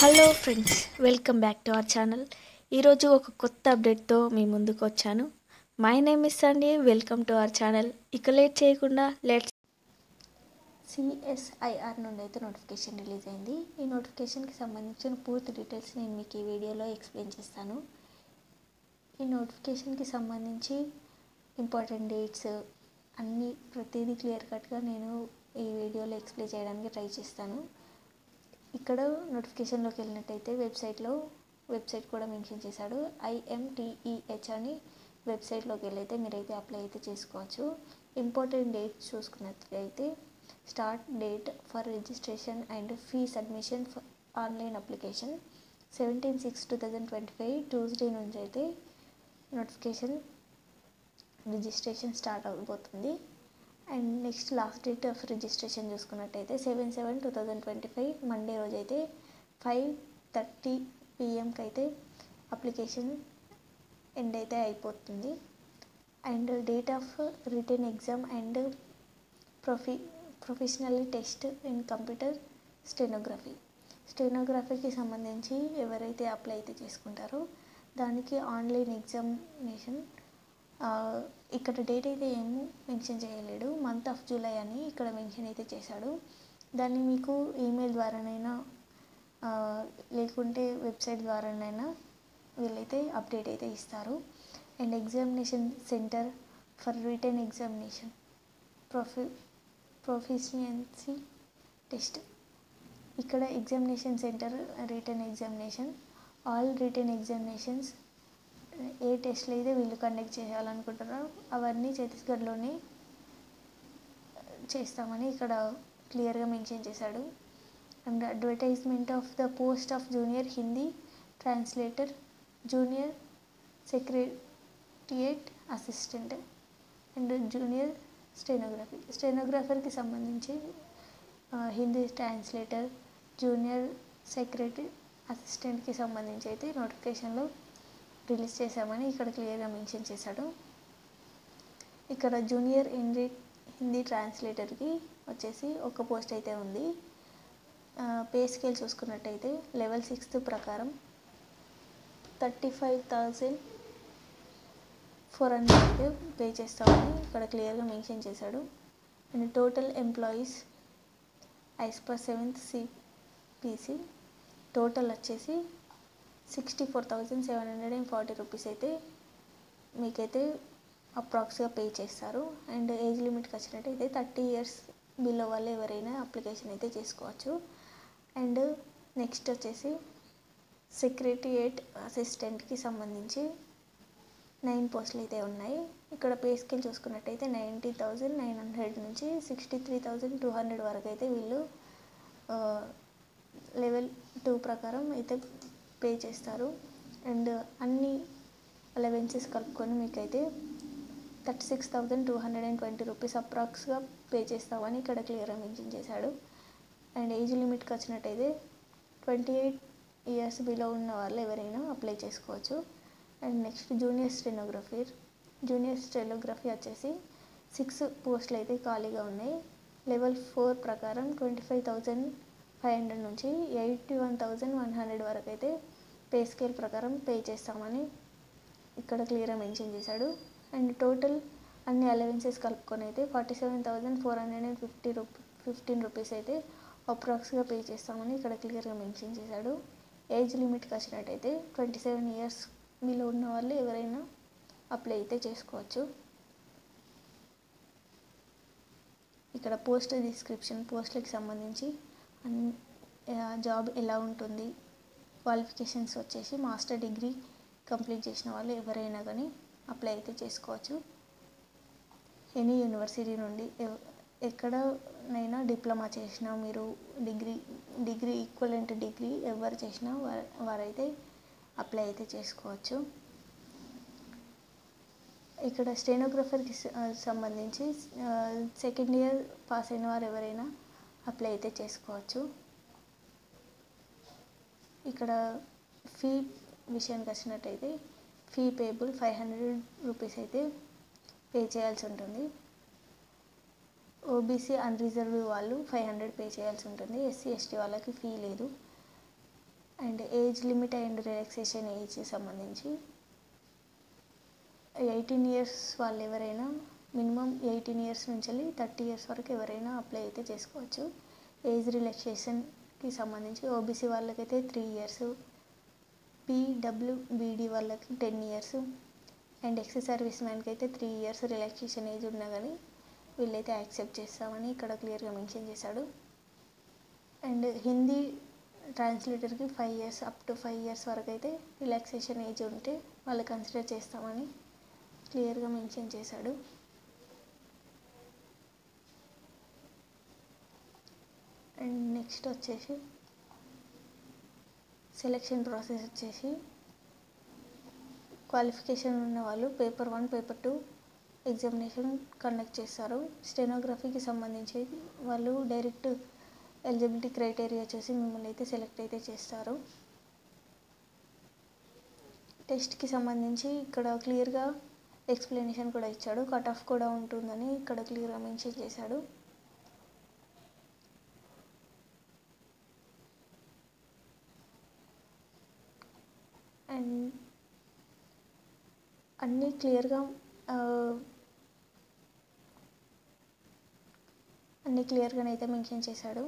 Hello friends, welcome back to our channel. ఈరోజు ఒక కొత్త అప్డేట్తో మీ ముందుకు వచ్చాను. My name is Sunday. Welcome to our channel. ఇక లేట్ చేయకుండా సిఎస్ఐఆర్ నుండి అయితే నోటిఫికేషన్ రిలీజ్ అయింది. ఈ నోటిఫికేషన్కి సంబంధించిన పూర్తి డీటెయిల్స్ నేను మీకు ఈ వీడియోలో ఎక్స్ప్లెయిన్ చేస్తాను. ఈ నోటిఫికేషన్కి సంబంధించి ఇంపార్టెంట్ డేట్స్ అన్నీ ప్రతిదీ క్లియర్ కట్గా నేను ఈ వీడియోలో ఎక్స్ప్లెయిన్ చేయడానికి ట్రై చేస్తాను. ఇక్కడ నోటిఫికేషన్లోకి వెళ్ళినట్టయితే వెబ్సైట్ కూడా మెన్షన్ చేశాడు. IMTEH అని వెబ్సైట్లోకి వెళ్ళైతే మీరైతే అప్లై అయితే చేసుకోవచ్చు. ఇంపార్టెంట్ డేట్ చూసుకున్నట్లయితే start date for registration and fee submission for online application 17/6/2025 Tuesday నుంచి అయితే నోటిఫికేషన్ రిజిస్ట్రేషన్ స్టార్ట్ అవబోతుంది. And next last date of registration చూసుకున్నట్టయితే 7/7/2025 మండే రోజు అయితే 5:30 PM అయితే అప్లికేషన్ ఎండ్ అయితే అయిపోతుంది. And date of written exam and professional test in computer స్టెనోగ్రఫీకి సంబంధించి ఎవరైతే అప్లై అయితే చేసుకుంటారో దానికి ఆన్లైన్ ఎగ్జామినేషన్ ఇక్కడ డేట్ అయితే ఏమో మెన్షన్ చేయలేడు. మంత్ ఆఫ్ జూలై అని ఇక్కడ మెన్షన్ అయితే చేశాడు. దాన్ని మీకు ఈమెయిల్ ద్వారానైనా లేకుంటే వెబ్సైట్ ద్వారానైనా వీళ్ళైతే అప్డేట్ అయితే ఇస్తారు. And examination centre for written examination proficiency test. ఇక్కడ examination centre written examination all written examinations ఏ టెస్ట్లు అయితే వీళ్ళు కండక్ట్ చేయాలనుకుంటారో అవన్నీ ఛత్తీస్గఢ్లోనే చేస్తామని ఇక్కడ క్లియర్గా మెన్షన్ చేశాడు. And advertisement of the post of junior Hindi translator, junior secretariat assistant and junior స్టెనోగ్రాఫర్కి సంబంధించి హిందీ ట్రాన్స్లేటర్, జూనియర్ సెక్రటరీ అసిస్టెంట్కి సంబంధించి అయితే నోటిఫికేషన్లో రిలీజ్ చేశామని ఇక్కడ క్లియర్గా మెన్షన్ చేశాడు. ఇక్కడ జూనియర్ హిందీ ట్రాన్స్లేటర్కి వచ్చేసి ఒక పోస్ట్ అయితే ఉంది. పే స్కేల్ చూసుకున్నట్టయితే లెవెల్ 6 ప్రకారం 35,400 అయితే పే చేస్తామని ఇక్కడ క్లియర్గా మెన్షన్ చేశాడు. And total employees as per 7th CPC total వచ్చేసి 64,740 రూపీస్ అయితే మీకైతే అప్రాక్స్గా పే చేస్తారు. అండ్ ఏజ్ లిమిట్కి వచ్చినట్టయితే 30 years బిలో వాళ్ళు ఎవరైనా అప్లికేషన్ అయితే చేసుకోవచ్చు. అండ్ నెక్స్ట్ వచ్చేసి సెక్రటరియట్ అసిస్టెంట్కి సంబంధించి 9 పోస్టులు అయితే ఉన్నాయి. ఇక్కడ పే స్కేల్ చూసుకున్నట్టయితే 90,900 నుంచి 63,200 వరకు అయితే వీళ్ళు లెవెల్ 2 ప్రకారం అయితే పే చేస్తారు. అండ్ అన్ని అలవెన్సెస్ కలుపుకొని మీకైతే 36,220 రూపీస్ అప్రాక్స్గా పే చేస్తామని ఇక్కడ క్లియర్గా మెన్షన్ చేశాడు. అండ్ ఏజ్ లిమిట్కి వచ్చినట్టయితే 28 years బిలో ఉన్న వాళ్ళు ఎవరైనా అప్లై చేసుకోవచ్చు. అండ్ నెక్స్ట్ జూనియర్ స్టెనోగ్రఫీ వచ్చేసి 6 పోస్టులు అయితే ఖాళీగా ఉన్నాయి. లెవెల్ 4 ప్రకారం 25,500 నుంచి 81,100 వరకు అయితే పే స్కేల్ ప్రకారం పే చేస్తామని ఇక్కడ క్లియర్గా మెన్షన్ చేశాడు. అండ్ టోటల్ అన్ని అలవెన్సెస్ కలుపుకొని అయితే 47,415 రూపీస్ అయితే అప్రాక్స్గా పే చేస్తామని ఇక్కడ క్లియర్గా మెన్షన్ చేశాడు. ఏజ్ లిమిట్కి వచ్చినట్టయితే 27 years బిలో ఉన్న వాళ్ళు ఎవరైనా అప్లై అయితే చేసుకోవచ్చు. ఇక్కడ పోస్ట్ డిస్క్రిప్షన్, పోస్ట్లకి సంబంధించి జాబ్ ఎలా ఉంటుంది, క్వాలిఫికేషన్స్ వచ్చేసి మాస్టర్ డిగ్రీ కంప్లీట్ చేసిన వాళ్ళు ఎవరైనా కానీ అప్లై అయితే చేసుకోవచ్చు. ఎనీ యూనివర్సిటీ నుండి ఎక్కడనైనా డిప్లొమా చేసినా మీరు డిగ్రీ ఈక్వలెంట్ డిగ్రీ ఎవరు చేసినా వారైతే అప్లై అయితే చేసుకోవచ్చు. ఇక్కడ స్టెనోగ్రఫర్కి సంబంధించి 2nd year పాస్ అయిన వారు ఎవరైనా అప్లై అయితే చేసుకోవచ్చు. ఇక్కడ ఫీ విషయానికి వచ్చినట్టయితే ఫీ పేబుల్ 500 రూపీస్ అయితే పే చేయాల్సి ఉంటుంది. ఓబీసీ అన్రిజర్వ్డ్ వాళ్ళు 500 పే చేయాల్సి ఉంటుంది. SC ST వాళ్ళకి ఫీ లేదు. And age limit and relaxation age సంబంధించి 18 ఇయర్స్ వాళ్ళు ఎవరైనా మినిమం 18 ఇయర్స్ నుంచి 30 ఇయర్స్ వరకు ఎవరైనా అప్లై అయితే చేసుకోవచ్చు. ఏజ్ రిలాక్సేషన్కి సంబంధించి ఓబీసీ వాళ్ళకైతే 3 ఇయర్స్, పీడబ్ల్యూబీడీ వాళ్ళకి 10 ఇయర్స్ అండ్ ఎక్స్ సర్వీస్ మ్యాన్కి అయితే 3 ఇయర్స్ రిలాక్సేషన్ ఏజ్ ఉన్నా కానీ వీళ్ళైతే యాక్సెప్ట్ చేస్తామని ఇక్కడ క్లియర్గా మెన్షన్ చేశాడు. అండ్ హిందీ ట్రాన్స్లేటర్కి 5 ఇయర్స్ అప్ టు 5 ఇయర్స్ వరకు అయితే రిలాక్సేషన్ ఏజ్ ఉంటే వాళ్ళు కన్సిడర్ చేస్తామని క్లియర్గా మెన్షన్ చేశాడు. అండ్ నెక్స్ట్ వచ్చేసి సెలెక్షన్ ప్రాసెస్ వచ్చేసి క్వాలిఫికేషన్ ఉన్న వాళ్ళు పేపర్ 1, పేపర్ 2 ఎగ్జామినేషన్ కండక్ట్ చేస్తారు. స్టెనోగ్రఫీకి సంబంధించి వాళ్ళు డైరెక్ట్ ఎలిజిబిలిటీ క్రైటీరియా చూసి మిమ్మల్ని అయితే సెలెక్ట్ అయితే చేస్తారు. టెస్ట్కి సంబంధించి ఇక్కడ క్లియర్గా ఎక్స్ప్లెనేషన్ కూడా ఇచ్చాడు. కట్ ఆఫ్ కూడా ఉంటుందని ఇక్కడ క్లియర్గా మెన్షన్ చేశాడు. అండ్ అన్నీ క్లియర్గానైతే మెన్షన్ చేశాడు.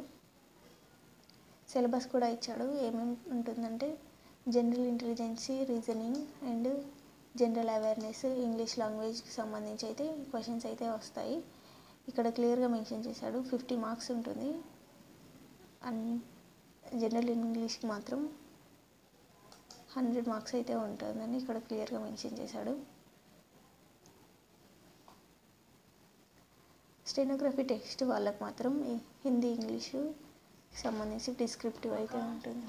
సిలబస్ కూడా ఇచ్చాడు. ఏమేమి ఉంటుందంటే general intelligence, reasoning and general awareness, English లాంగ్వేజ్కి సంబంధించి అయితే క్వశ్చన్స్ అయితే వస్తాయి. ఇక్కడ క్లియర్గా మెన్షన్ చేశాడు. 50 మార్క్స్ ఉంటుంది. అండ్ జనరల్ ఇంగ్లీష్కి మాత్రం 100 మార్క్స్ అయితే ఉంటుందని ఇక్కడ క్లియర్గా మెన్షన్ చేశాడు. స్టెనోగ్రఫీ టెక్స్ట్ వాళ్ళకి మాత్రం హిందీ, ఇంగ్లీషు సంబంధించి డిస్క్రిప్టివ్ అయితే ఉంటుంది.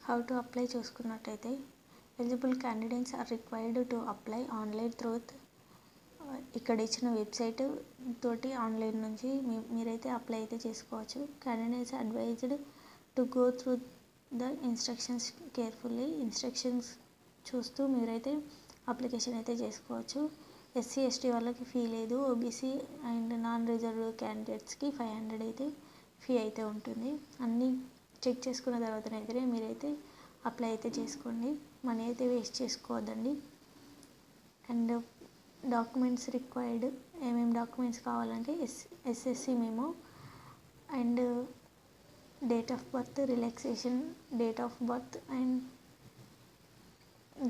హౌ టు అప్లై చూసుకున్నట్టయితే eligible candidates are required to apply online through ఇక్కడ ఇచ్చిన వెబ్సైట్ తోటి ఆన్లైన్ నుంచి మీరైతే అప్లై అయితే చేసుకోవచ్చు. Candidates advised to go through the instructions carefully. Instructions చూస్తూ మీరైతే అప్లికేషన్ అయితే చేసుకోవచ్చు. ఎస్సీ, ఎస్టీ వాళ్ళకి ఫీ లేదు. ఓబీసీ అండ్ నాన్ రిజర్వ్ క్యాండిడేట్స్కి 500 అయితే ఫీ అయితే ఉంటుంది. అన్నీ చెక్ చేసుకున్న తర్వాతనైతే మీరైతే అప్లై అయితే చేసుకోండి. మనీ అయితే వేస్ట్ చేసుకోవద్దండి. అండ్ డాక్యుమెంట్స్ రిక్వైర్డ్ ఏమేమి డాక్యుమెంట్స్ కావాలంటే SSC memo and date of birth, relaxation date of birth and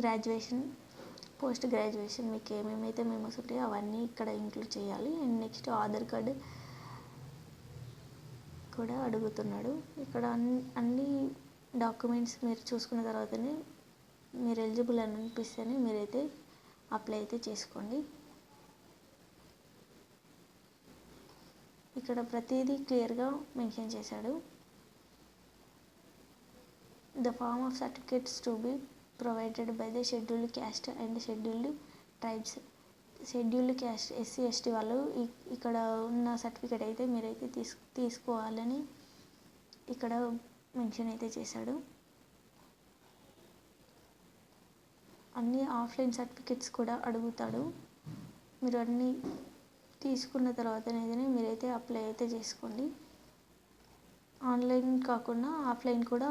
graduation, post graduation మీకు ఏమేమైతే మెమోస్ ఉంటాయో అవన్నీ ఇక్కడ ఇంక్లూడ్ చేయాలి. అండ్ నెక్స్ట్ ఆధార్ కార్డు కూడా అడుగుతున్నాడు. ఇక్కడ అన్ని డాక్యుమెంట్స్ మీరు చూసుకున్న తర్వాతనే మీరు ఎలిజిబుల్ అని అనిపిస్తేనే మీరైతే అప్లై అయితే చేసుకోండి. ఇక్కడ ప్రతిదీ క్లియర్గా మెన్షన్ చేశాడు. The form of certificates to be provided by the scheduled caste and scheduled tribes. Scheduled caste SC, ST వాళ్ళు ఇక్కడ ఉన్న సర్టిఫికేట్ అయితే మీరైతే తీసుకోవాలని ఇక్కడ మెన్షన్ అయితే చేశాడు. అన్ని ఆఫ్లైన్ సర్టిఫికేట్స్ కూడా అడుగుతాడు. మీరు అన్నీ తీసుకున్న తర్వాతనే మీరైతే అప్లై అయితే చేసుకోండి. ఆన్లైన్ కాకుండా ఆఫ్లైన్ కూడా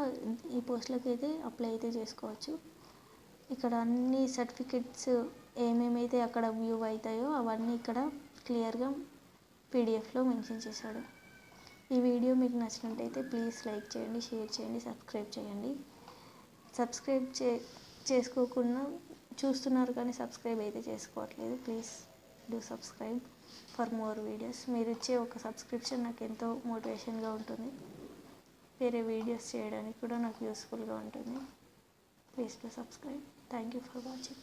ఈ పోస్టులకి అయితే అప్లై అయితే చేసుకోవచ్చు. ఇక్కడ అన్ని సర్టిఫికేట్స్ ఏమేమైతే అక్కడ వ్యూ అవుతాయో అవన్నీ ఇక్కడ క్లియర్గా పీడిఎఫ్లో మెన్షన్ చేశాడు. ఈ వీడియో మీకు నచ్చినట్టయితే ప్లీజ్ లైక్ చేయండి, షేర్ చేయండి, సబ్స్క్రైబ్ చేయండి. సబ్స్క్రైబ్ చేసుకోకుండా చూస్తున్నారు కానీ సబ్స్క్రైబ్ అయితే చేసుకోవట్లేదు. Please do subscribe for more videos. మీరు ఇచ్చే ఒక సబ్స్క్రిప్షన్ నాకు ఎంతో మోటివేషన్గా ఉంటుంది. వేరే వీడియోస్ చేయడానికి కూడా నాకు యూస్ఫుల్గా ఉంటుంది. Please do subscribe. Thank you for watching.